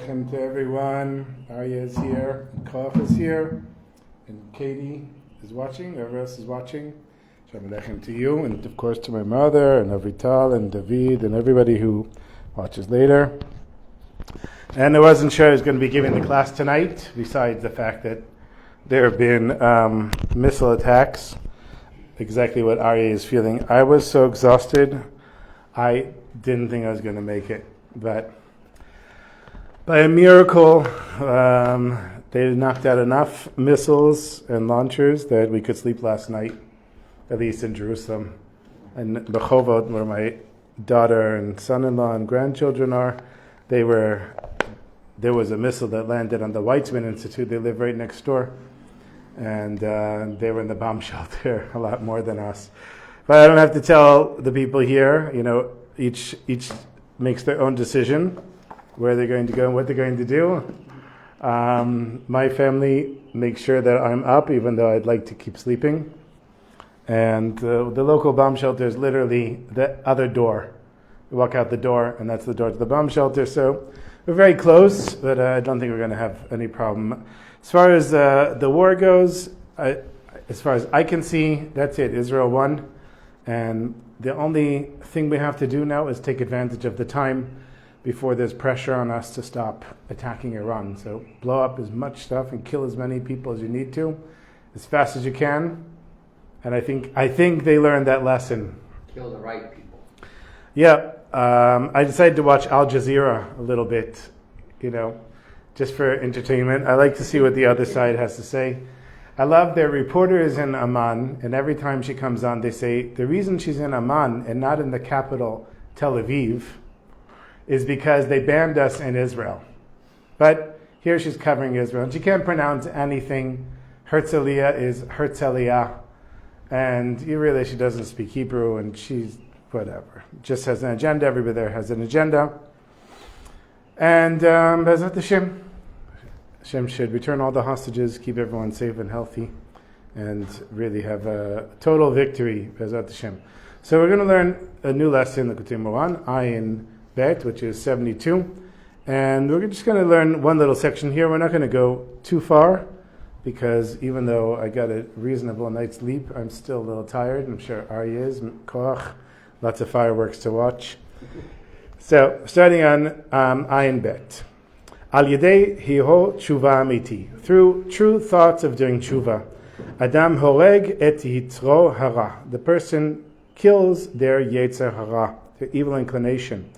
Lechem to everyone. Arya is here, Koch is here, and Katie is watching, whoever else is watching. Shalom Lechem to you, and of course to my mother, and Avital, and David, and everybody who watches later. And I wasn't sure I was going to be giving the class tonight, besides the fact that there have been missile attacks, exactly what Arya is feeling. I was so exhausted, I didn't think I was going to make it, but by a miracle, they knocked out enough missiles and launchers that we could sleep last night, at least in Jerusalem. And Rehovot, where my daughter and son-in-law and grandchildren are, there was a missile that landed on the Weizmann Institute. They live right next door. And they were in the bomb shelter a lot more than us. But I don't have to tell the people here, each makes their own decision, where they're going to go and what they're going to do. My family makes sure that I'm up, even though I'd like to keep sleeping. And the local bomb shelter is literally the other door. You walk out the door, and that's the door to the bomb shelter. So we're very close, but I don't think we're going to have any problem. As far as the war goes, as far as I can see, that's it. Israel won. And the only thing we have to do now is take advantage of the time before there's pressure on us to stop attacking Iran. So blow up as much stuff and kill as many people as you need to, as fast as you can. And I think they learned that lesson. Kill the right people. Yeah. I decided to watch Al Jazeera a little bit, just for entertainment. I like to see what the other side has to say. I love their reporters in Amman, and every time she comes on, they say, the reason she's in Amman and not in the capital, Tel Aviv, is because they banned us in Israel. But here she's covering Israel, and she can't pronounce anything. Herzliya is Herzliya, and you realize she doesn't speak Hebrew, and she's whatever. Just has an agenda. Everybody there has an agenda. And Bezat Hashem. Hashem should return all the hostages, keep everyone safe and healthy, and really have a total victory, Bezat Hashem. So we're going to learn a new lesson, Likutey Moharan, Ayin Bet, which is 72. And we're just going to learn one little section here. We're not going to go too far, because even though I got a reasonable night's sleep, I'm still a little tired. I'm sure Arya is, Koach, lots of fireworks to watch. So, starting on Ayin Bet. Al yedei hiho teshuva amiti. Through true thoughts of doing teshuva. Adam horeg et yitzro hara. The person kills their yetzer hara, their evil inclination.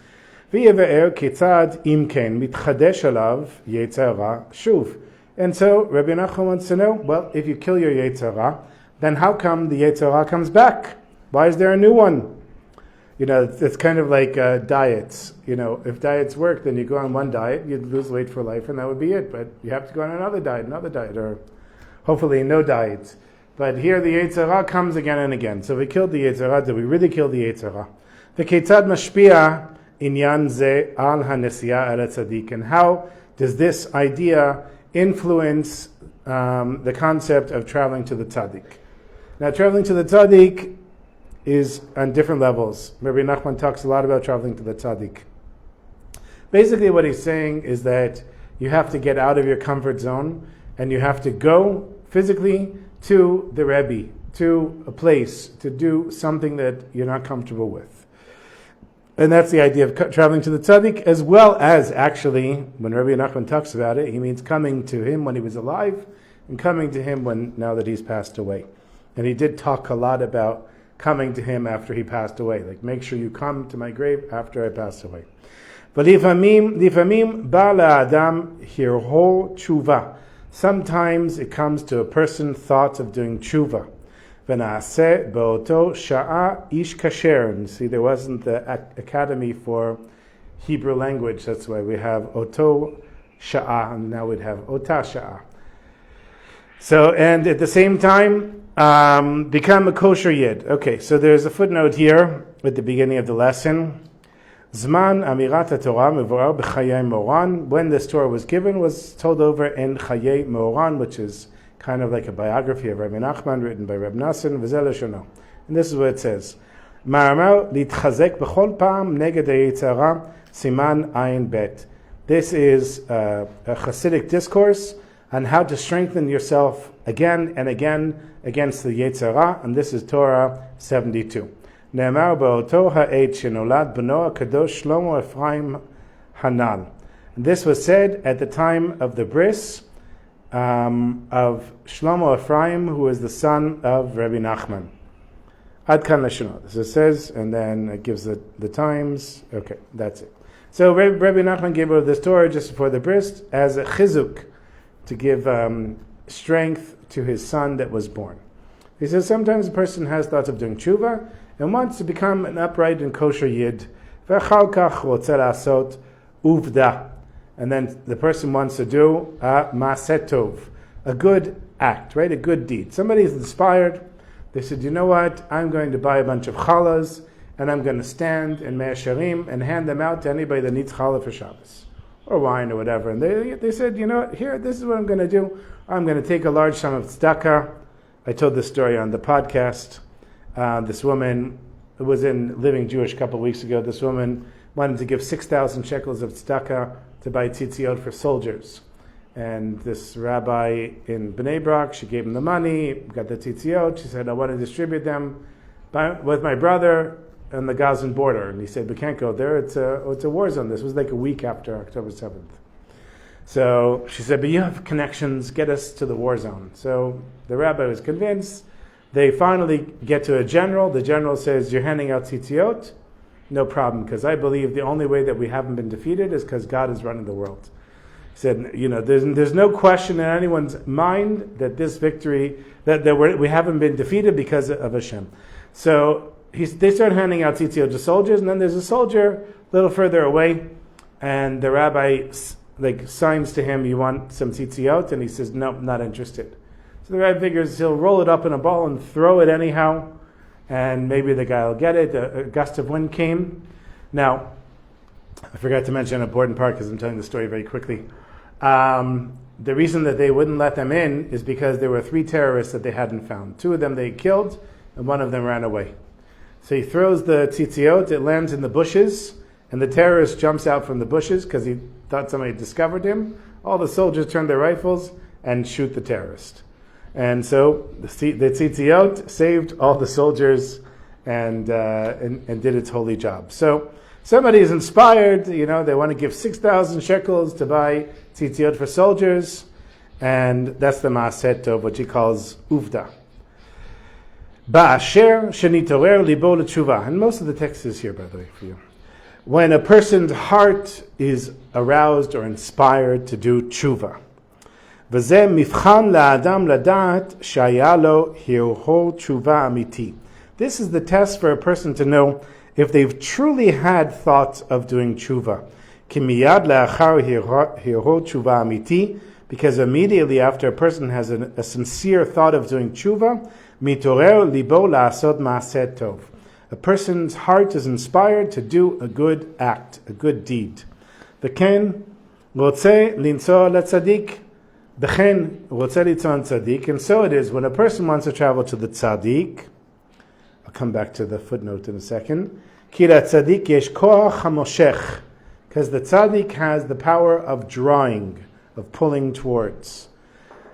V'yeve'er ketzad imken mitchadesh alav yetzer hara shuv. And so, Rabbi Nachman wants to know, well, if you kill your yetzer hara, then how come the yetzer hara comes back? Why is there a new one? It's kind of like diets. If diets work, then you go on one diet, you'd lose weight for life, and that would be it. But you have to go on another diet, or hopefully no diets. But here the yetzer hara comes again and again. So we killed the yetzer hara. Did we really kill the yetzer hara? The ketzad mashpia inyan ze al hanesiya el tzaddik. And how does this idea influence the concept of traveling to the tzaddik? Now, traveling to the tzaddik is on different levels. Rabbi Nachman talks a lot about traveling to the tzaddik. Basically what he's saying is that you have to get out of your comfort zone, and you have to go physically to the Rebbe, to a place, to do something that you're not comfortable with. And that's the idea of traveling to the tzaddik, as well as actually, when Rabbi Nachman talks about it, he means coming to him when he was alive, and coming to him now that he's passed away. And he did talk a lot about coming to him after he passed away. Like, make sure you come to my grave after I pass away. Lifamim ba la'adam hirho teshuva. Sometimes it comes to a person thoughts of doing teshuva. V'na'aseh ba'oto sha'a ish kasher. And see, there wasn't the academy for Hebrew language. That's why we have oto sha'a, and now we'd have ota sha'a. So, and at the same time, become a kosher yid. Okay, so there's a footnote here at the beginning of the lesson. Zman amirat Torah mevorar b'chayei Moharan. When this Torah was given, was told over in Chayei Moharan, which is kind of like a biography of Rabbi Nachman, written by Reb Nassan, v'zeh leshono. And this is what it says. Ma'amar litchazek b'chol pa'am neged ha'yetzer hara siman ayin bet. This is a Hasidic discourse on how to strengthen yourself again and again against the yetzer, and this is Torah 72. Ne'emar ba'oto ha'et shenolad b'no hakadosh Shlomo Ephraim Hanal. And this was said at the time of the bris of Shlomo Ephraim, who is the son of Rabbi Nachman. Ad kan lashonot. This it says, and then it gives the times. Okay, that's it. So Rabbi Nachman gave over this Torah just before the bris as a chizuk, to give strength to his son that was born. He says sometimes a person has thoughts of doing teshuva and wants to become an upright and kosher yid. And then the person wants to do a ma'aseh tov, a good act, right? A good deed. Somebody is inspired. They said, you know what? I'm going to buy a bunch of challahs and I'm going to stand in Mea Shearim and hand them out to anybody that needs challah for Shabbos or wine or whatever. And they said, you know what? Here, this is what I'm going to do. I'm going to take a large sum of tzedakah. I told this story on the podcast. This woman was in Living Jewish a couple of weeks ago. This woman wanted to give 6,000 shekels of tzedakah to buy tzitziot for soldiers. And this rabbi in Bnei Brak, she gave him the money, got the tzitziot. She said, I want to distribute them with my brother on the Gazan border. And he said, we can't go there. It's a war zone. This was like a week after October 7th. So she said, but you have connections, get us to the war zone. So the rabbi was convinced. They finally get to a general. The general says, you're handing out tzitziot? No problem, because I believe the only way that we haven't been defeated is because God is running the world. He said, you know, there's no question in anyone's mind that this victory, that we haven't been defeated because of Hashem. So they start handing out tzitziot to soldiers, and then there's a soldier a little further away, and the rabbi signs to him, you want some tzitziot? And he says, no, not interested. So the rabbi figures he'll roll it up in a ball and throw it anyhow, and maybe the guy will get it. A gust of wind came. Now, I forgot to mention an important part because I'm telling the story very quickly. The reason that they wouldn't let them in is because there were 3 terrorists that they hadn't found. 2 of them they killed, and 1 of them ran away. So he throws the tzitziot, it lands in the bushes, and the terrorist jumps out from the bushes because he thought somebody had discovered him. All the soldiers turn their rifles and shoot the terrorist. And so the tzitziot saved all the soldiers and did its holy job. So somebody is inspired, you know, they want to give 6,000 shekels to buy tzitziot for soldiers, and that's the ma'aseh tov, what he calls uvda. Ba'asher shenitorer libo l'tshuva. And most of the text is here, by the way, for you. When a person's heart is aroused or inspired to do tshuva. וזה מבחן לאדם לדעת שהיה לו הרהור תשובה אמיתי. This is the test for a person to know if they've truly had thoughts of doing tshuva. כי מיד לאחר הרהור תשובה אמיתי, because immediately after a person has a sincere thought of doing tshuva, מתעורר ליבו לעשות מעשה טוב. A person's heart is inspired to do a good act, a good deed. וכן רוצה לנסוע לצדיק. And so it is when a person wants to travel to the tzaddik. I'll come back to the footnote in a second. Because the tzaddik has the power of drawing, of pulling towards.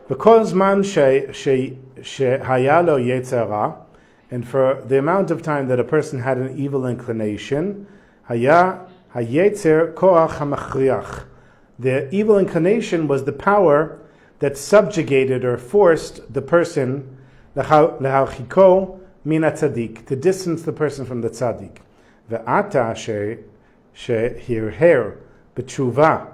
Because man hayalo yetzer, and for the amount of time that a person had an evil inclination, hayetzer koach hamachriach. The evil inclination was the power that subjugated or forced the person leharchiko min tzaddik, to distance the person from the tzaddik. Ve'ata shehirher b'tshuva,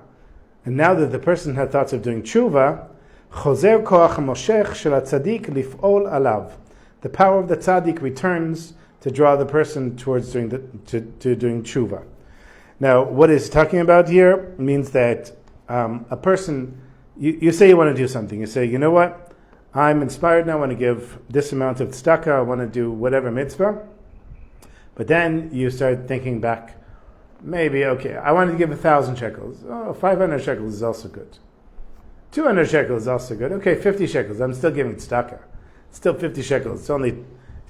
and now that the person had thoughts of doing tshuva, chozer koach hamoshech shel tzaddik lif'ol alav. The power of the tzaddik returns to draw the person towards doing doing tshuva. Now, what it's talking about here means that a person. You say you want to do something. You say, you know what? I'm inspired now. I want to give this amount of tzedakah. I want to do whatever mitzvah. But then you start thinking back. Maybe, okay, I want to give 1,000 shekels. Oh, 500 shekels is also good. 200 shekels is also good. Okay, 50 shekels. I'm still giving tzedakah. It's still 50 shekels. It's only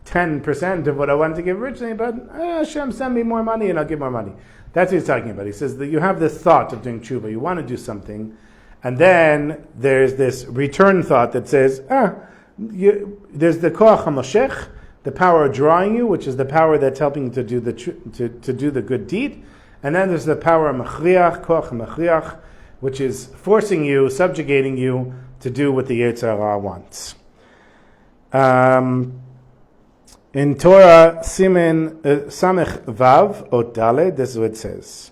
10% of what I wanted to give originally, but Hashem, send me more money and I'll give more money. That's what he's talking about. He says that you have this thought of doing teshuva, you want to do something, and then there's this return thought that says, there's the koach hamoshech, the power of drawing you, which is the power that's helping you to do to do the good deed, and then there's the power of machriach, koach machriach, which is forcing you, subjugating you to do what the yetzer wants. In Torah, Simen Samech Vav Ot Daled, this is what it says.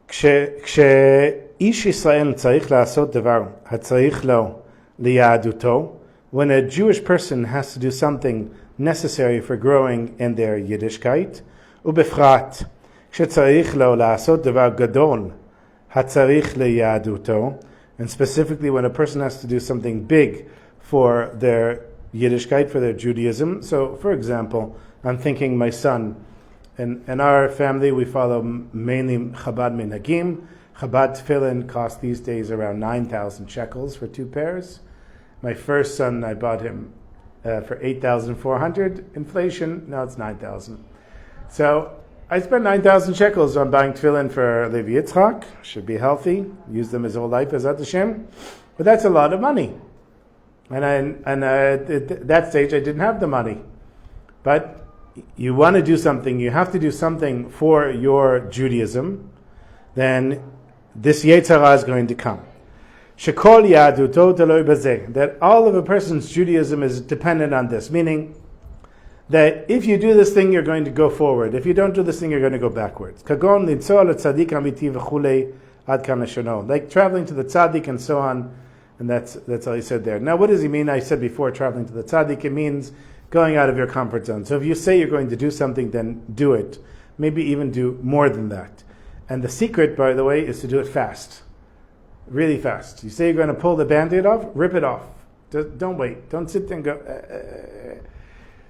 כשאיש ישראל צריך לעשות דבר הצריך לו ליהדותו, when a Jewish person has to do something necessary for growing in their Yiddishkeit, ובפרט כשצריך לו לעשות דבר גדול הצריך ליהדותו, and specifically when a person has to do something big for their Yiddishkeit, for their Judaism. So, for example, I'm thinking my son, in our family we follow mainly Chabad Minhagim. Chabad tefillin cost these days around 9,000 shekels for 2 pairs. My first son, I bought him for 8,400. Inflation, now it's 9,000. So I spent 9,000 shekels on buying tefillin for Levi Yitzchak. Should be healthy, use them his whole life as Hashem. But that's a lot of money. And at that stage, I didn't have the money. But you want to do something, you have to do something for your Judaism, then this yetzer is going to come. Shekol yaduto teloi bazeh, that all of a person's Judaism is dependent on this, meaning that if you do this thing, you're going to go forward. If you don't do this thing, you're going to go backwards. Kagon litzol tzaddik amiti v'chulei ad kan leshono, like traveling to the tzaddik and so on. And that's all he said there. Now, what does he mean? I said before, traveling to the tzaddik, it means going out of your comfort zone. So if you say you're going to do something, then do it. Maybe even do more than that. And the secret, by the way, is to do it fast. Really fast. You say you're going to pull the Band-Aid off, rip it off. Don't wait. Don't sit there and go...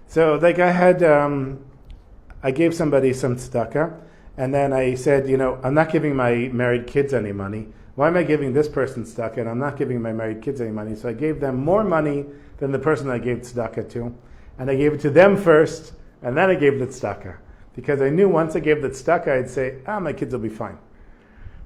So, like I gave somebody some tzedakah, and then I said, I'm not giving my married kids any money. Why am I giving this person tzedakah and I'm not giving my married kids any money? So I gave them more money than the person I gave tzedakah to. And I gave it to them first, and then I gave the tzedakah. Because I knew once I gave the tzedakah, I'd say, my kids will be fine.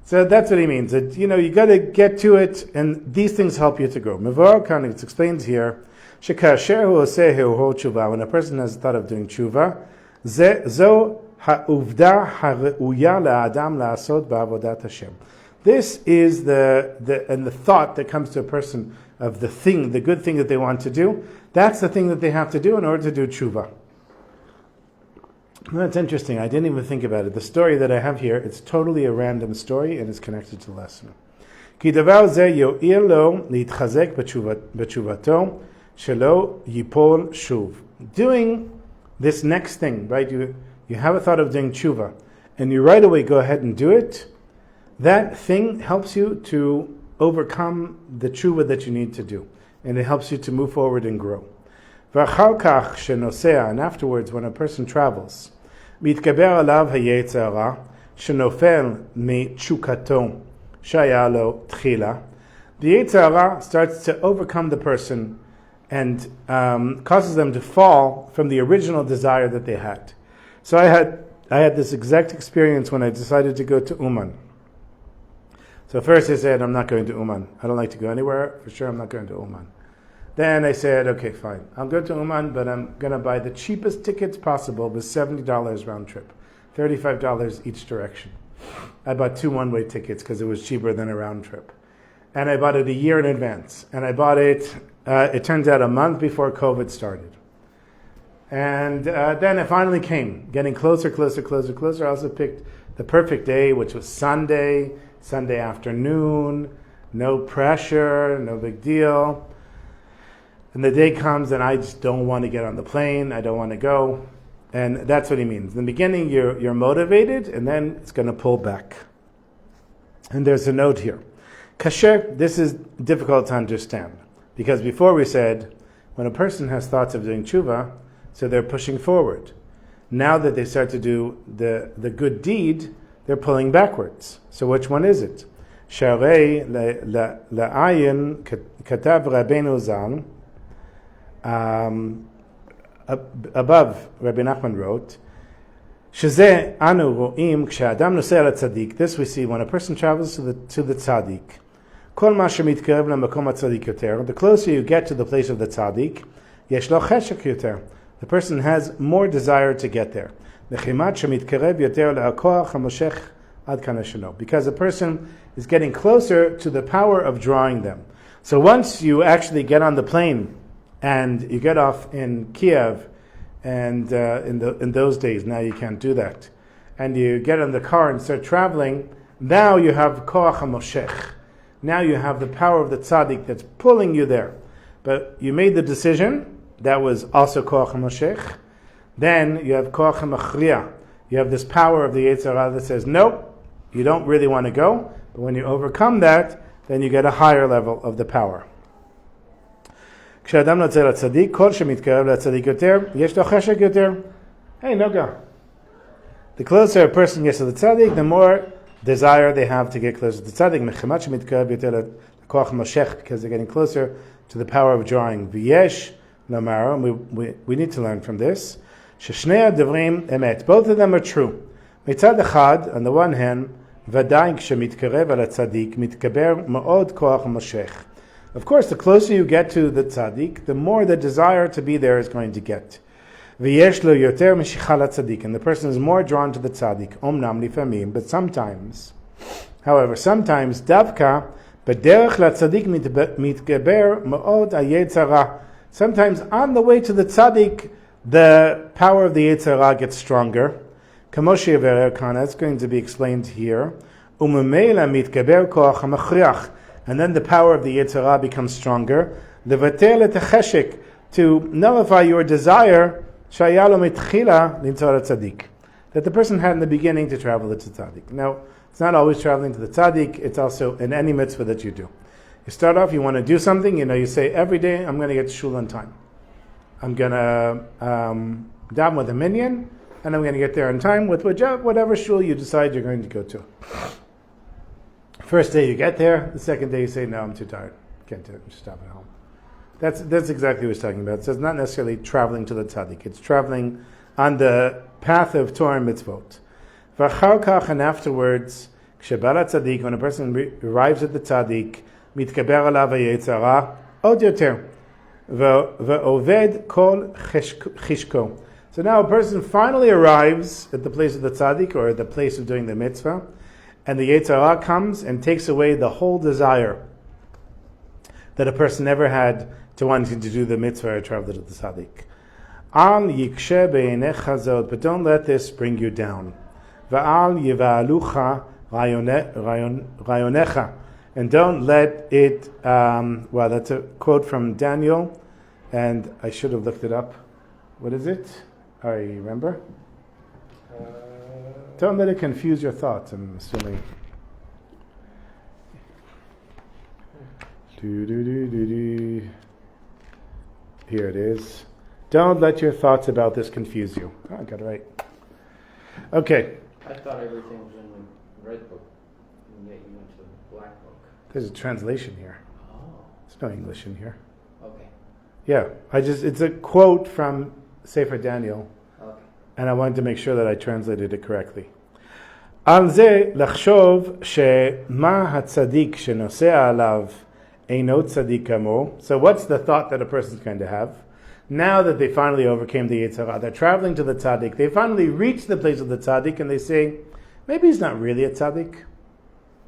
So that's what he means. That, you got to get to it, and these things help you to grow. Mevor Khan, it explains here, when a person has thought of doing teshuva, zo ha'uvda ha're'uya la'adam la'asot ba'avodat Hashem. This is the thought that comes to a person of the good thing that they want to do. That's the thing that they have to do in order to do teshuva. That's interesting. I didn't even think about it. The story that I have here, it's totally a random story and it's connected to the lesson. כי דבר זה יועיל לו להתחזק בתשובתו שלא ייפול שוב. Doing this next thing, right? You have a thought of doing teshuva, and you right away go ahead and do it. That thing helps you to overcome the teshuva that you need to do. And it helps you to move forward and grow. ואחר כך שנוסע, and afterwards when a person travels, מתגבר עליו היצר הרע, שנופל מתשוקתו שהיה לו תחילה. The yetzer hara starts to overcome the person and causes them to fall from the original desire that they had. So I had this exact experience when I decided to go to Uman. So first I said, I'm not going to Uman. I don't like to go anywhere. For sure, I'm not going to Uman. Then I said, okay, fine. I'll go to Uman, but I'm going to buy the cheapest tickets possible with $70 round trip, $35 each direction. I bought 2 one-way tickets because it was cheaper than a round trip. And I bought it a year in advance. And I bought it, it turns out, a month before COVID started. And then it finally came, getting closer. I also picked the perfect day, which was Sunday afternoon, no pressure, no big deal. And the day comes and I just don't want to get on the plane, I don't want to go. And that's what he means. In the beginning you're motivated, and then it's going to pull back. And there's a note here. Kasher, this is difficult to understand. Because before we said, when a person has thoughts of doing teshuva, so they're pushing forward. Now that they start to do the good deed, they're pulling backwards. So which one is it? Sharei la'ayin katav Rabbeinu Zal above, Rabbi Nachman wrote, שזה אנו רואים כשאדם נוסע לצדיק. This we see when a person travels to the tzaddik. כל מה שמתקרב למקום הצדיק יותר, the closer you get to the place of the tzaddik, יש לו חשק יותר. The person has more desire to get there. לכימת שמתקרב יותר לכוח המושך עד כאן השלום. Because a person is getting closer to the power of drawing them. So once you actually get on the plane and you get off in Kiev, and in those days, now you can't do that, and you get in the car and start traveling, now you have koach hamoshech. Now you have the power of the tzaddik that's pulling you there. But you made the decision, that was also koach hamoshech. Then you have koach hamachriya. You have this power of the yetzer that says, nope, you don't really want to go. But when you overcome that, then you get a higher level of the power. כשאדם נוצר לצדיק, כל שמתקרב לצדיק יותר, יש לו חשק יותר. Hey, Noga. The closer a person gets to the tzaddik, the more desire they have to get closer to the tzaddik. מחמת שמתקרב יותר לכוח מושך, because they're getting closer to the power of drawing. ויש לומר, we need to learn from this, ששני הדברים אמת. Both of them are true. מצד אחד, on the one hand, ודאי כשמתקרב על הצדיק, מתגבר מאוד כוח מושך. Of course, the closer you get to the tzaddik, the more the desire to be there is going to get. ויש לו יותר משיכה לצדיק, and the person is more drawn to the tzaddik. אומנם לפעמים, but sometimes. However, sometimes דווקא בדרך לצדיק מתגבר מאוד היצרה. Sometimes on the way to the tzaddik, the power of the yetzer gets stronger. כמו שיבאר כאן, it's going to be explained here. וממילא מתגבר כוח המכריח. And then the power of the yetzer becomes stronger. לבטל את החשק, to nullify your desire, שהיה לו מתחילה למצוא לצדיק. That the person had in the beginning to travel to the tzaddik. Now, it's not always traveling to the tzaddik, it's also in any mitzvah that you do. You start off, you want to do something, you say, every day I'm going to get to shul on time. I'm going to daven with a minyan, and I'm going to get there on time with whatever shul you decide you're going to go to. First day you get there, the second day you say, no, I'm too tired. Can't do it, just stop at home. That's exactly what he's talking about. So it's not necessarily traveling to the tzaddik, it's traveling on the path of Torah and mitzvot. V'achar kach, and afterwards, כשבא לצדיק, when a person arrives at the tzaddik, מתגבר עליו היצרה עוד יותר, ועובד כל חשקו. So now a person finally arrives at the place of the tzaddik, or at the place of doing the mitzvah, and the yetzer comes and takes away the whole desire that a person never had to wanting to do the mitzvah or travel to the tzaddik. Al yikshe beinecha zot, but don't let this bring you down. Va'al yiva'alucha rayonecha, and don't let it, well, that's a quote from Daniel, and I should have looked it up. What is it? I remember. Don't let it confuse your thoughts, I'm assuming. Here it is. Don't let your thoughts about this confuse you. Oh, I got it right. Okay. I thought everything was in the red book, and yet you went to the black book. There's a translation here. Oh. There's no English in here. Okay. Yeah, it's a quote from Sefer Daniel. Okay. And I wanted to make sure that I translated it correctly. על זה לחשוב שמה הצדיק שנוסע עליו אינו צדיק כמוהו. So what's the thought that a person's going to have? Now that they finally overcame the yetzer, they're traveling to the tzaddik, they finally reach the place of the tzaddik, and they say, maybe he's not really a tzaddik.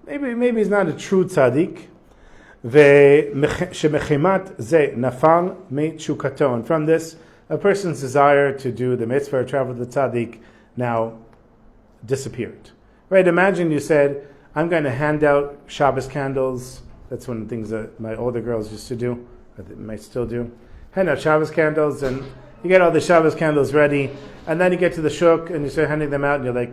Maybe he's not a true tzaddik. ושמחימת זה נפל מתשוקתו. And from this, a person's desire to do the mitzvah or travel to the tzaddik now disappeared. Right? Imagine you said, I'm going to hand out Shabbos candles. That's one of the things that my older girls used to do, or they might still do. Hand out Shabbos candles, and you get all the Shabbos candles ready, and then you get to the shuk, and you start handing them out, and you're like,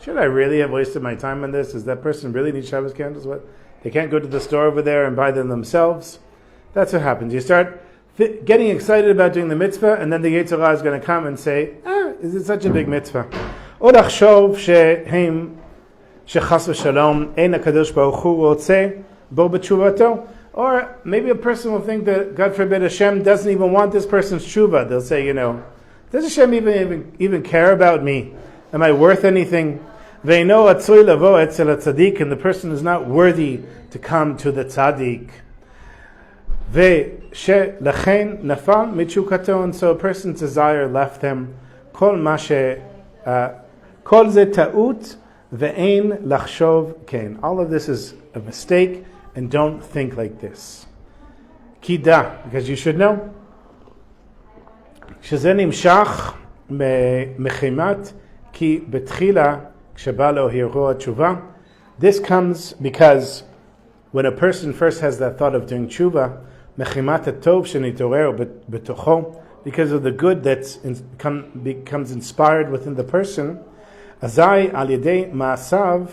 should I really have wasted my time on this? Does that person really need Shabbos candles? What? They can't go to the store over there and buy them themselves? That's what happens. You start getting excited about doing the mitzvah, and then the yetzer is going to come and say, is it such a big mitzvah? או לחשוב שהם, שחס ושלום, אין הקדוש ברוך הוא רוצה בו בתשובתו, Or maybe a person will think that, God forbid, Hashem doesn't even want this person's teshuva. They'll say, does Hashem even care about me? Am I worth anything? They know atzoy lavo etzel tzaddik, and the person is not worthy to come to the tzaddik. Lechen nafal mitchukato, and so a person's desire left him. Kol mashe, kol ze ta'ut ve'ein lachshov kein. All of this is a mistake, and don't think like this. Kida, because you should know. שזה נמשך מחימת כי בתחילה כשבא לו הרהור התשובה. This comes because when a person first has that thought of doing tshuva, מחימת הטוב שנתעורר בתוכו, because of the good that becomes inspired within the person, אזי על ידי מעשיו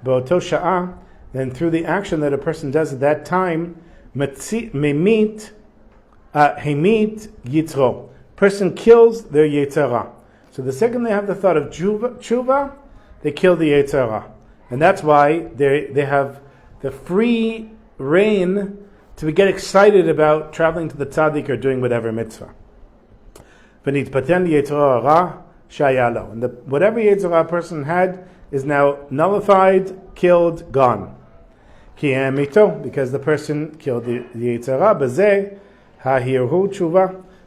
באותו שעה, then through the action that a person does at that time, המית יתרו. Person kills their yetzer. So the second they have the thought of teshuva, they kill the yetzer. And that's why they have the free reign to get excited about traveling to the tzaddik or doing whatever mitzvah. And whatever yetzer a person had is now nullified, killed, gone. Because the person killed the yetzer.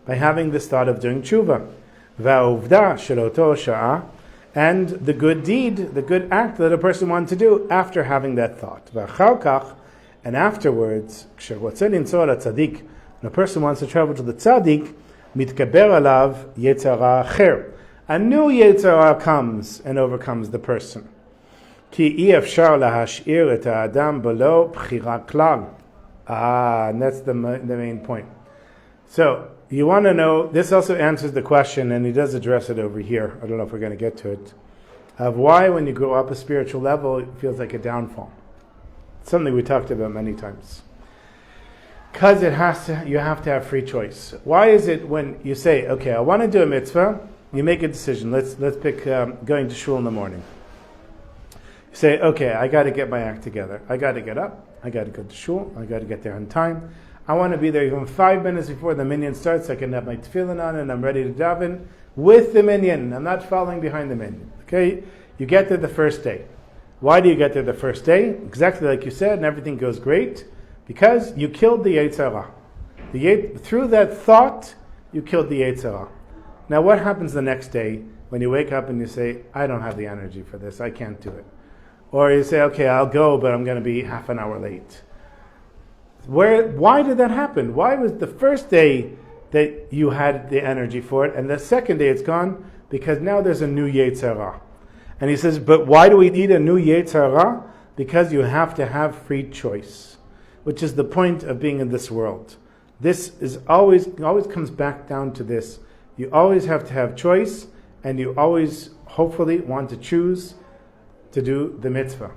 By having this thought of doing teshuva. And the good deed, the good act that a person wants to do after having that thought. And afterwards, when a person wants to travel to the tzaddik, a new yetzer comes and overcomes the person. And that's the main point. So, you want to know, this also answers the question, and he does address it over here. I don't know if we're going to get to it. Of why when you go up a spiritual level, it feels like a downfall. It's something we talked about many times. Because you have to have free choice. Why is it when you say, okay, I want to do a mitzvah, you make a decision. Let's pick going to shul in the morning. You say, okay, I got to get my act together. I got to get up. I got to go to shul. I got to get there on time. I want to be there even 5 minutes before the minyan starts so I can have my tefillin on and I'm ready to daven with the minyan. I'm not following behind the minyan. Okay? You get there the first day. Why do you get there the first day? Exactly like you said, and everything goes great. Because you killed the yetzer. Through that thought, you killed the yetzer. Now what happens the next day when you wake up and you say, I don't have the energy for this, I can't do it. Or you say, okay, I'll go, but I'm going to be half an hour late. Why did that happen? Why was the first day that you had the energy for it, and the second day it's gone? Because now there's a new yetzer. And he says, but why do we need a new yetzer? Because you have to have free choice, which is the point of being in this world. This is always comes back down to this. You always have to have choice, and you always hopefully want to choose to do the mitzvah.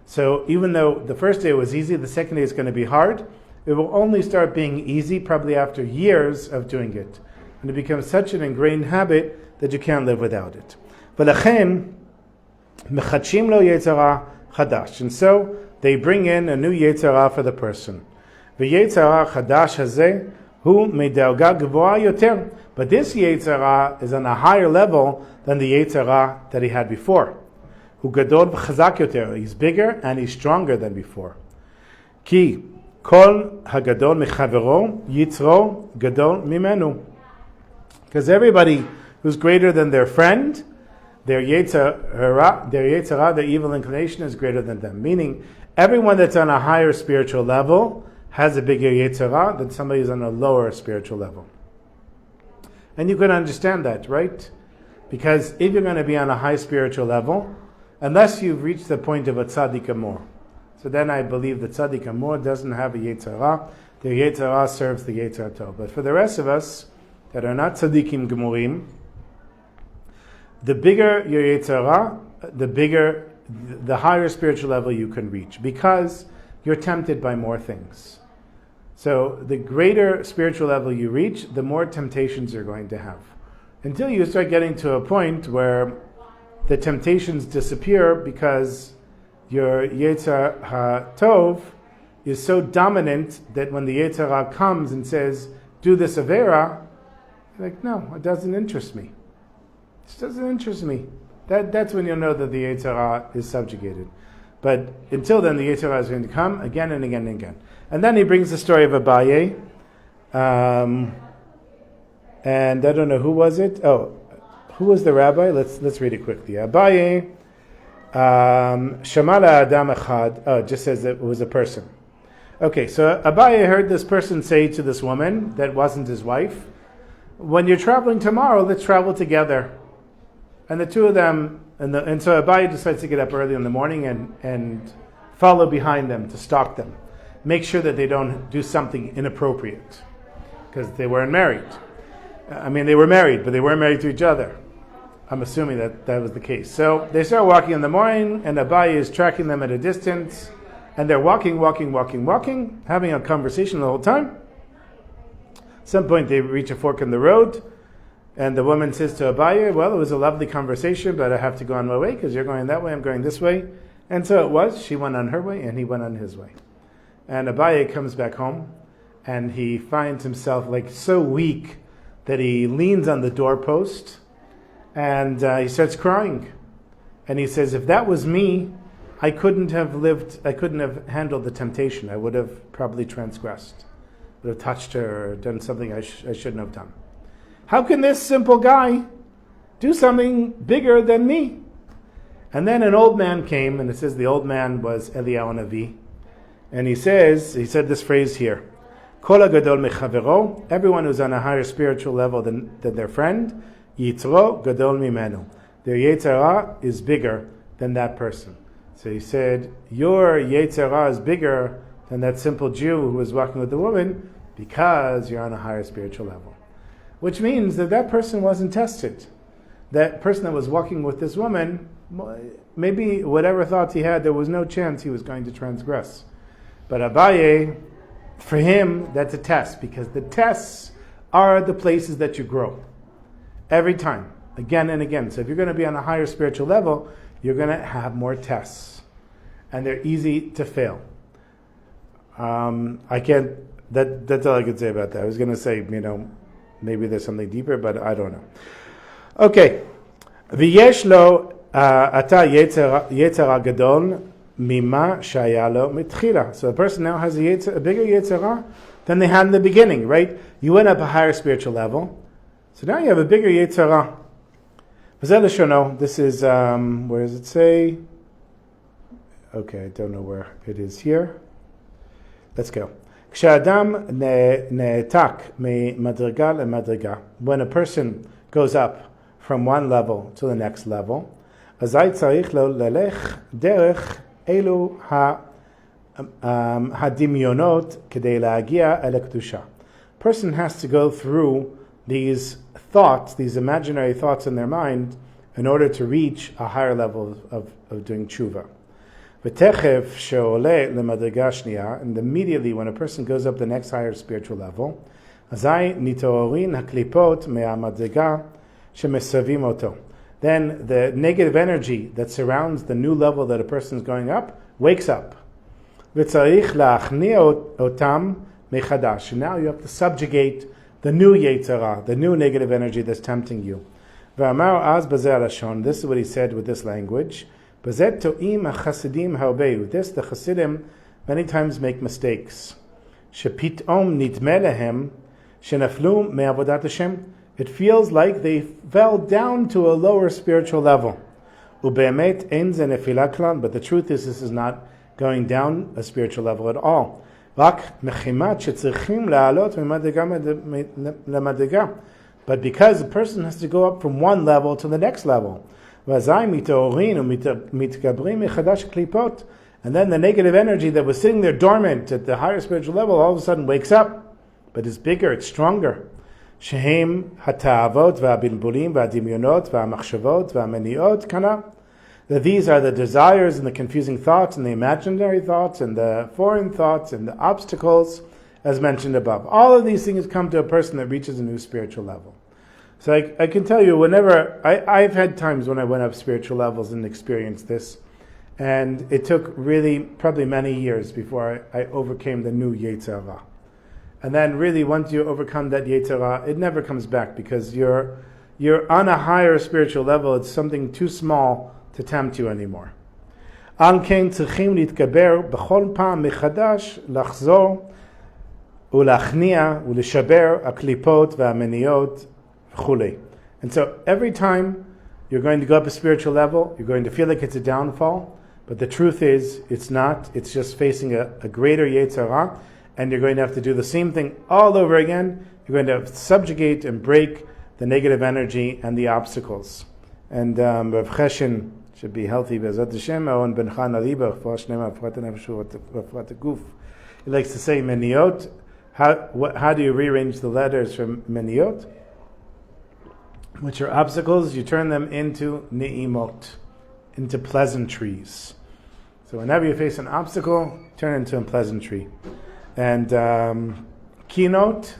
So even though the first day was easy, the second day is going to be hard. It will only start being easy probably after years of doing it. And it becomes such an ingrained habit that you can't live without it. ולכן, מחדשים לו יצרה חדש. And so they bring in a new יצרה for the person. ויצרה חדש הזה הוא מדרגה גבוהה יותר. But this יצרה is on a higher level than the יצרה that he had before. הוא גדול וחזק יותר. He's bigger and he's stronger than before. כי כל הגדול מחברו יצרו גדול ממנו. Because everybody who's greater than their friend, their yetzerah, their evil inclination is greater than them. Meaning, everyone that's on a higher spiritual level has a bigger yetzerah than somebody who's on a lower spiritual level. And you can understand that, right? Because if you're going to be on a high spiritual level, unless you've reached the point of a tzaddik amor, so then I believe the tzaddik amor doesn't have a yetzerah. Their yetzerah serves the yetzer tov. But for the rest of us that are not tzaddikim gemurim, the bigger your yetzerah, the higher spiritual level you can reach, because you're tempted by more things. So the greater spiritual level you reach, the more temptations you're going to have. Until you start getting to a point where the temptations disappear because your yetzer tov is so dominant that when the yetzer comes and says, do this avera, you're like, no, it doesn't interest me. It doesn't interest me. That's when you'll know that the yetzer is subjugated. But until then, the yetzer is going to come again and again and again. And then he brings the story of Abaye. And I don't know, who was it? Oh, who was the rabbi? Let's read it quickly. Abaye, Shamala Adam Echad. Oh, it just says that it was a person. Okay, so Abaye heard this person say to this woman that wasn't his wife, when you're traveling tomorrow, let's travel together. And the two of them, and so Abaye decides to get up early in the morning and follow behind them to stalk them. Make sure that they don't do something inappropriate, because they weren't married. I mean, they were married, but they weren't married to each other. I'm assuming that was the case. So they start walking in the morning, and Abaye is tracking them at a distance, and they're walking, having a conversation the whole time. At some point they reach a fork in the road, and the woman says to Abaye, well, it was a lovely conversation, but I have to go on my way, because you're going that way, I'm going this way. And so it was. She went on her way, and he went on his way. And Abaye comes back home, and he finds himself like so weak that he leans on the doorpost, and he starts crying. And he says, if that was me, I couldn't have handled the temptation. I would have probably transgressed, would have touched her or done something I shouldn't have done. How can this simple guy do something bigger than me? And then an old man came, and it says the old man was Eliyahu Navi. And he said this phrase here, Kol gadol mechavero, everyone who's on a higher spiritual level than their friend, yitzro gadol mimenu. Their yetzer is bigger than that person. So he said, your yetzer is bigger than that simple Jew who was walking with the woman because you're on a higher spiritual level. Which means that person wasn't tested. That person that was walking with this woman, maybe whatever thoughts he had, there was no chance he was going to transgress. But Abaye, for him, that's a test, because the tests are the places that you grow. Every time, again and again. So if you're going to be on a higher spiritual level, you're going to have more tests. And they're easy to fail. That's all I could say about that. I was going to say, maybe there's something deeper, but I don't know. Okay. V'yesh lo ata yetzer gadol mima shaya lo mitchila. So the person now has a bigger yetzer than they had in the beginning, right? You went up a higher spiritual level, so now you have a bigger yetzer. This is, where does it say? Okay, I don't know where it is here. Let's go. כשאדם נעתק ממדרגה למדרגה, when a person goes up from one level to the next level, אזי צריך לו ללך דרך אלו הדמיונות כדי להגיע אל הקדושה. Person has to go through these thoughts, these imaginary thoughts in their mind, in order to reach a higher level of doing teshuva. ותכף שעולה למדרגה שנייה, and immediately when a person goes up the next higher spiritual level, אזי נתעוררין הקליפות מהמדרגה שמסבים אותו. Then the negative energy that surrounds the new level that a person is going up wakes up. וצריך להכניע אותם מחדש. And now you have to subjugate the new yetzer, the new negative energy that's tempting you. ואמר אז בזה הלשון, this is what he said with this language, בזה טועים החסידים הרבה. With this, the Hasidim many times make mistakes. שפתאום נדמה להם שנפלו מעבודת השם. It feels like they fell down to a lower spiritual level. ובאמת אין זה נפילה כלל, but the truth is this is not going down a spiritual level at all. רק מחימת שצריכים לעלות ממדרגה למדרגה. But because a person has to go up from one level to the next level. ואזי מתעוררים ומתגברים מחדש קליפות. And then the negative energy that was sitting there dormant at the higher spiritual level all of a sudden wakes up. But it's bigger, it's stronger. שהם התאוות והבלבולים והדמיונות והמחשבות והמניעות כנ"ל. That these are the desires and the confusing thoughts and the imaginary thoughts and the foreign thoughts and the obstacles as mentioned above. All of these things come to a person that reaches a new spiritual level. So I can tell you, whenever, I've had times when I went up spiritual levels and experienced this, And it took really probably many years before I overcame the new yetzer. And then really once you overcome that yetzer, it never comes back because you're on a higher spiritual level. It's something too small to tempt you anymore. על כן צריכים להתגבר בכל פעם מחדש לחזור ולהכניע ולשבר הקליפות והמניעות וכולי. And so every time you're going to go up a spiritual level, you're going to feel like it's a downfall, but the truth is it's not. It's just facing a greater yetzer, and you're going to have to do the same thing all over again. You're going to have to subjugate and break the negative energy and the obstacles. And Rav Cheshin should be healthy. He likes to say meniot. How do you rearrange the letters from meniot? Which are obstacles, you turn them into ni'imot, into pleasantries. So whenever you face an obstacle, turn it into a pleasantry. And keynote,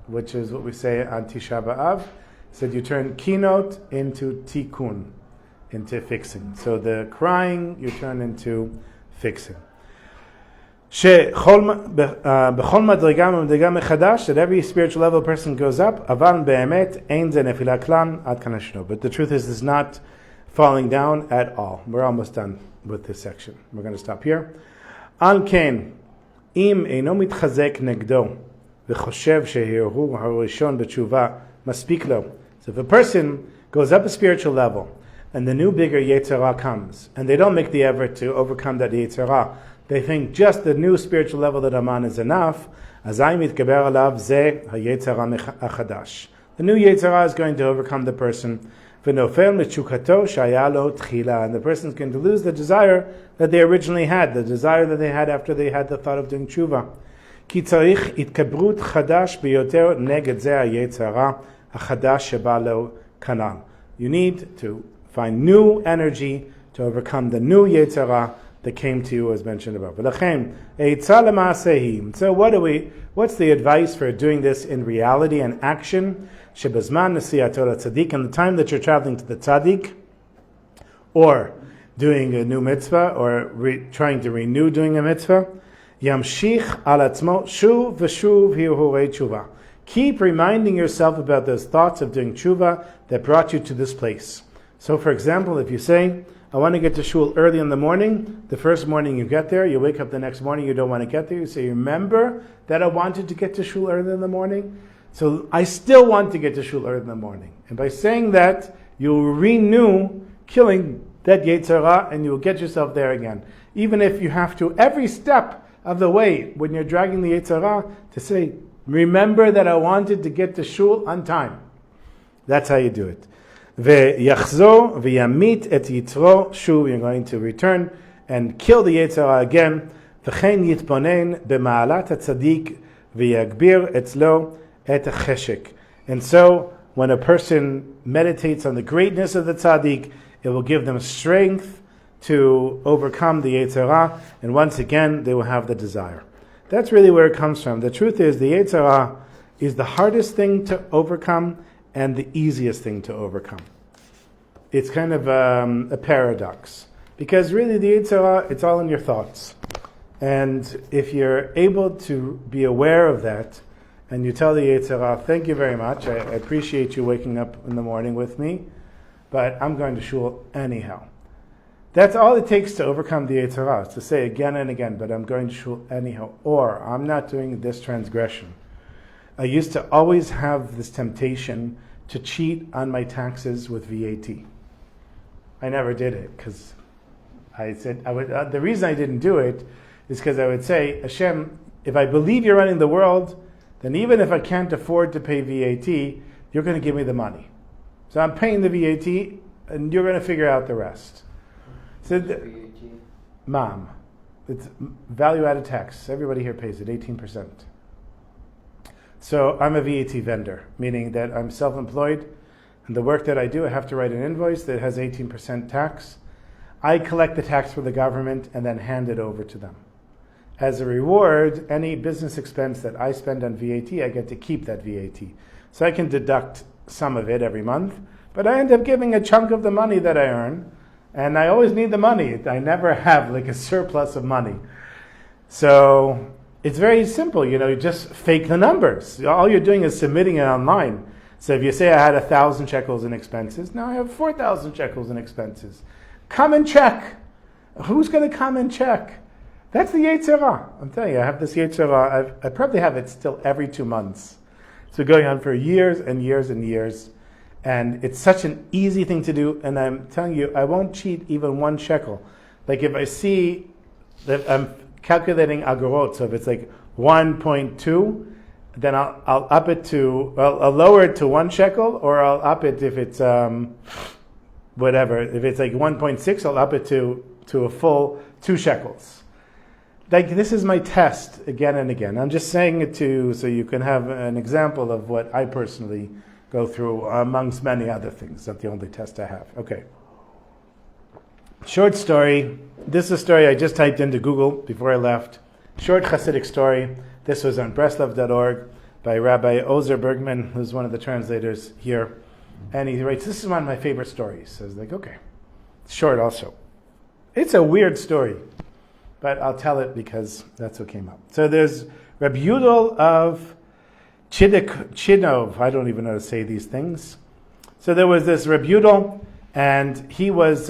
which is what we say on Tisha B'Av, said you turn keynote into tikkun, into fixing. So the crying, you turn into fixing. בכל מדרגה ומדרגה מחדש, that every spiritual level person goes up, אבל באמת אין זה נפילה כלל עד כאן השנו. But the truth is, it's not falling down at all. We're almost done with this section. We're going to stop here. על כן, אם אינו מתחזק נגדו, וחושב שהרהור הראשון בתשובה מספיק לו. So if a person goes up a spiritual level, and the new bigger yetzer comes, and they don't make the effort to overcome that yetzer, they think just the new spiritual level that I'm on is enough. אזי מתגבר עליו זה היצר החדש. The new yetzer is going to overcome the person. ונופל מתשוקתו שהיה לו תחילה. And the person is going to lose the desire that they originally had, the desire that they had after they had the thought of doing teshuva. כי צריך התגברות חדש ביותר נגד זה היצר החדש שבא לו כנ"ל. You need to find new energy to overcome the new yetzer that came to you as mentioned above. ולכן, עצה למעשה היא. So what's the advice for doing this in reality and action? שבזמן נסיעתו לצדיק, in the time that you're traveling to the tzaddik, or doing a new mitzvah, or trying to renew doing a mitzvah, ימשיך על עצמו שוב ושוב הרהורי תשובה. Keep reminding yourself about those thoughts of doing teshuva that brought you to this place. So for example, if you say, I want to get to shul early in the morning. The first morning you get there, you wake up the next morning, you don't want to get there. You say, remember that I wanted to get to shul early in the morning? So I still want to get to shul early in the morning. And by saying that, you'll renew killing that yetzer, and you'll get yourself there again. Even if you have to, every step of the way, when you're dragging the yetzer, to say, remember that I wanted to get to shul on time. That's how you do it. ויחזור וימית את יתרו שוב, you're going to return and kill the yetzer again. וכן יתבונן במעלת הצדיק ויגביר אצלו את החשק. And so, when a person meditates on the greatness of the tzaddik, it will give them strength to overcome the yetzer, and once again, they will have the desire. That's really where it comes from. The truth is, the yetzer is the hardest thing to overcome and the easiest thing to overcome. It's kind of a paradox. Because really the yetzer, it's all in your thoughts. And if you're able to be aware of that, and you tell the yetzer, thank you very much, I appreciate you waking up in the morning with me, but I'm going to shul anyhow. That's all it takes to overcome the yetzer, is to say again and again, but I'm going to shul anyhow. Or, I'm not doing this transgression. I used to always have this temptation to cheat on my taxes with VAT. I never did it because I said the reason I didn't do it is because I would say, Hashem, if I believe you're running the world, then even if I can't afford to pay VAT, you're going to give me the money. So I'm paying the VAT, and you're going to figure out the rest. So Mom, it's value-added tax. Everybody here pays it, 18%. So I'm a VAT vendor, meaning that I'm self-employed, and the work that I do, I have to write an invoice that has 18% tax. I collect the tax for the government and then hand it over to them. As a reward, any business expense that I spend on VAT, I get to keep that VAT. So I can deduct some of it every month, but I end up giving a chunk of the money that I earn And I always need the money. I never have like a surplus of money. So it's very simple, you just fake the numbers. All you're doing is submitting it online. So if you say I had 1,000 shekels in expenses, now I have 4,000 shekels in expenses. Come and check. Who's going to come and check? That's the yetzer. I'm telling you, I have this yetzer. I probably have it still every 2 months. It's been going on for years and years and years. And it's such an easy thing to do. And I'm telling you, I won't cheat even 1 shekel. Like if I see that I'm calculating agorot, so if it's like 1.2, then I'll up it to, I'll lower it to 1 shekel, or I'll up it if it's whatever. If it's like 1.6, I'll up it to a full 2 shekels. Like this is my test again and again. I'm just saying it so you can have an example of what I personally go through amongst many other things. That's the only test I have. Okay. Short story. This is a story I just typed into Google before I left. Short Hasidic story. This was on Breslov.org by Rabbi Ozer Bergman, who's one of the translators here. And he writes, this is one of my favorite stories. So I was like, okay. It's short also. It's a weird story, but I'll tell it because that's what came up. So there's Rabbi Yudel of Chinov. I don't even know how to say these things. So there was this Rabbi Yudel, and he was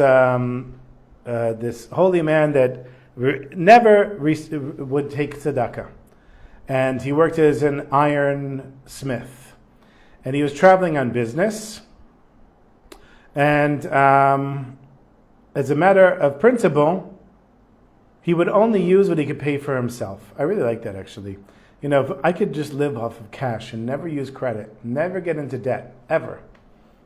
this holy man that never would take tzedakah. And he worked as an iron smith. And he was traveling on business. And as a matter of principle, he would only use what he could pay for himself. I really like that, actually. If I could just live off of cash and never use credit, never get into debt, ever,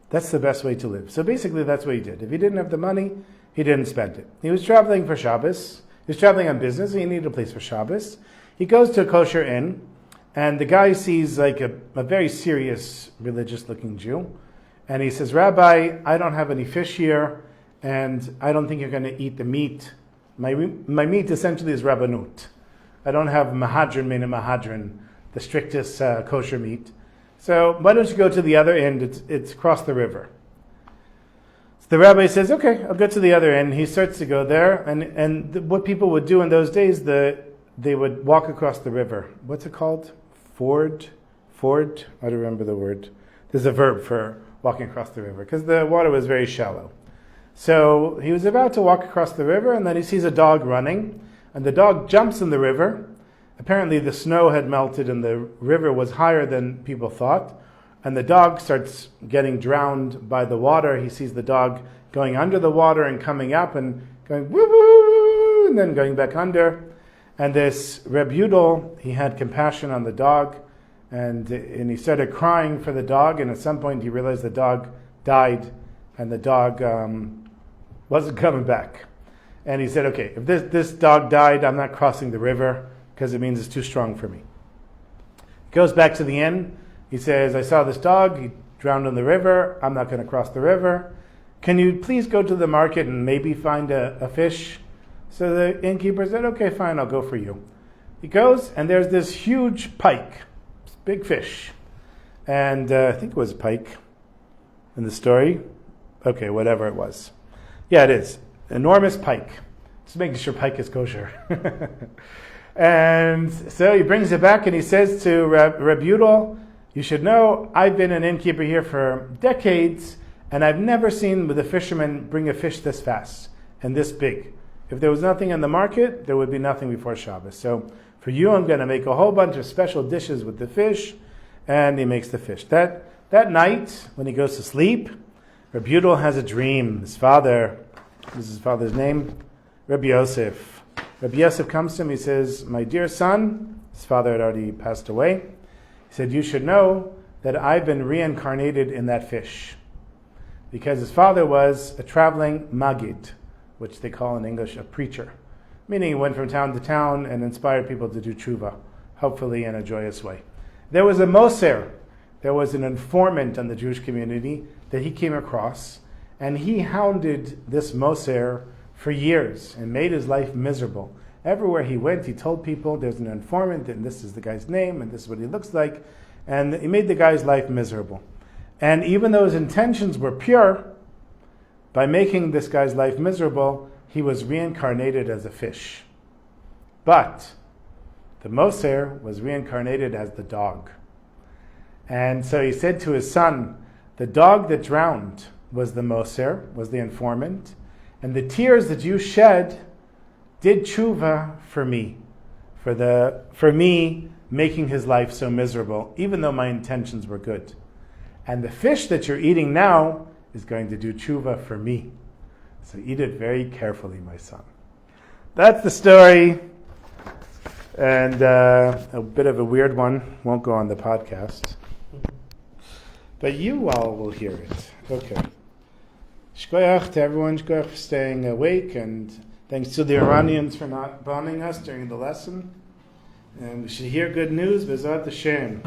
that's the best way to live. So basically, that's what he did. If he didn't have the money, he didn't spend it. He was traveling for Shabbos. He was traveling on business, and he needed a place for Shabbos. He goes to a kosher inn, and the guy sees like a very serious, religious-looking Jew. And he says, Rabbi, I don't have any fish here, and I don't think you're going to eat the meat. My meat essentially is rabbanut. I don't have mahadran mina mahadran, the strictest kosher meat. So why don't you go to the other end? It's across the river. So the rabbi says, okay, I'll go to the other end. He starts to go there, and what people would do in those days, they would walk across the river. What's it called? Ford? I don't remember the word. There's a verb for walking across the river, because the water was very shallow. So he was about to walk across the river, and then he sees a dog running, and the dog jumps in the river. Apparently the snow had melted and the river was higher than people thought, and the dog starts getting drowned by the water. He sees the dog going under the water and coming up and going woo woo, and then going back under. And this Reb Yudel, he had compassion on the dog, and he started crying for the dog, and at some point he realized the dog died, and the dog wasn't coming back. And he said, okay, if this dog died, I'm not crossing the river, because it means it's too strong for me. He goes back to the inn. He says, I saw this dog, he drowned in the river, I'm not going to cross the river. Can you please go to the market and maybe find a fish? So the innkeeper said, okay, fine, I'll go for you. He goes, and there's this huge pike, big fish. And I think it was a pike in the story. Okay, whatever it was. Yeah, it is. Enormous pike. Just making sure pike is kosher. And so he brings it back and he says to Reb Yudel, you should know, I've been an innkeeper here for decades, and I've never seen the fishermen bring a fish this fast and this big. If there was nothing in the market, there would be nothing before Shabbos. So for you, I'm going to make a whole bunch of special dishes with the fish, and he makes the fish. That night, when he goes to sleep, Reb Yudel has a dream. His father, this is his father's name, Rabbi Yosef. Rabbi Yosef comes to him, he says, my dear son, his father had already passed away, he said, you should know that I've been reincarnated in that fish. Because his father was a traveling magid, which they call in English a preacher. Meaning he went from town to town and inspired people to do teshuva, hopefully in a joyous way. There was a moser, there was an informant in the Jewish community that he came across, and he hounded this moser for years and made his life miserable. Everywhere he went, he told people there's an informant and this is the guy's name and this is what he looks like, and he made the guy's life miserable. And even though his intentions were pure, by making this guy's life miserable, he was reincarnated as a fish. But the Moser was reincarnated as the dog. And so he said to his son, the dog that drowned was the Moser, was the informant, and the tears that you shed did teshuva for me, for me making his life so miserable, even though my intentions were good. And the fish that you're eating now is going to do teshuva for me. So eat it very carefully, my son. That's the story. And a bit of a weird one. Won't go on the podcast. But you all will hear it. Okay. Shkoyach to everyone. Shkoyach for staying awake. And thanks to the Iranians for not bombing us during the lesson. And we should hear good news. B'ezrat Hashem.